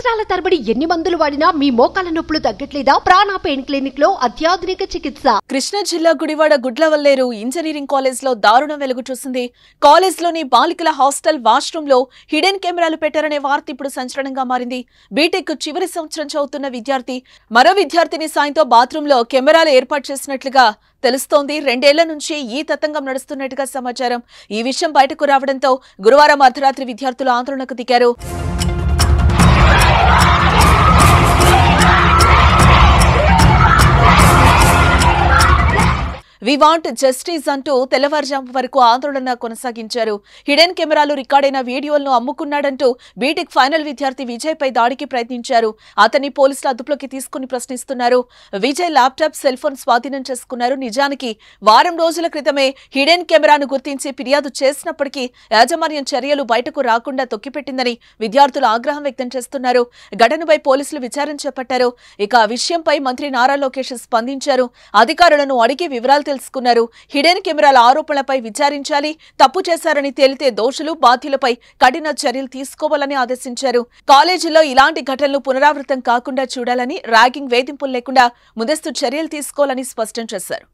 సంవత్సరాల తరబడి ఎన్ని మందులు వాడినా మీ మోకాల నొప్పులు తగ్గట్లేదా? ప్రాణ పెయిన్ క్లినిక్ లో అత్యాధునిక చికిత్స. కృష్ణా జిల్లా గుడివాడ గుడ్లవల్లేరు ఇంజనీరింగ్ కాలేజ్ లో దారుణం వెలుగు చూసింది. కాలేజ్ లోని బాలికల హాస్టల్ వాష్రూమ్ లో హిడెన్ కెమెరాలు పెట్టారనే వార్త ఇప్పుడు సంచలనంగా మారింది. బీటెక్ చివరి సంవత్సరం చదువుతున్న విద్యార్థి మరో విద్యార్థిని సాయంతో బాత్రూమ్ లో కెమెరాలు ఏర్పాటు చేసినట్లుగా తెలుస్తోంది. 2 ఏళ్ల నుంచి ఈ తతంగం నడుస్తున్నట్టుగా సమాచారం. ఈ విషయం బయటకు రావడంతో గురువారం అర్ధరాత్రి విద్యార్థులు ఆందోళనకు దిగారు. వి వాంట్ జస్టిస్ అంటూ తెల్లవారుజాము వరకు ఆందోళన కొనసాగించారు. హిడెన్ కెమెరాలు రికార్డైన వీడియోలను అమ్ముకున్నాడంటూ బీటెక్ ఫైనల్ విద్యార్థి విజయ్ పై దాడికి ప్రయత్నించారు. అతన్ని పోలీసులు అదుపులోకి తీసుకుని ప్రశ్నిస్తున్నారు. విజయ్ ల్యాప్టాప్, సెల్ ఫోన్ స్వాధీనం చేసుకున్నారు. నిజానికి వారం రోజుల క్రితమే హిడెన్ కెమెరాను గుర్తించి ఫిర్యాదు చేసినప్పటికీ యాజమాన్యం చర్యలు బయటకు రాకుండా తొక్కిపెట్టిందని విద్యార్థులు ఆగ్రహం వ్యక్తం చేస్తున్నారు. ఘటనపై పోలీసులు విచారణ చేపట్టారు. ఇక ఆ విషయంపై మంత్రి నారా లోకేష్ స్పందించారు. అధికారులను అడిగి వివరాలు తెలుసుకున్నారు. హిడెన్ కెమెరాల ఆరోపణలపై విచారించాలి. తప్పు చేశారని తేలితే దోషులు, బాధ్యులపై కఠిన చర్యలు తీసుకోవాలని ఆదేశించారు. కాలేజీలో ఇలాంటి ఘటనలు పునరావృతం కాకుండా చూడాలని, ర్యాగింగ్, వేధింపులు లేకుండా ముందస్తు చర్యలు తీసుకోవాలని స్పష్టం చేశారు.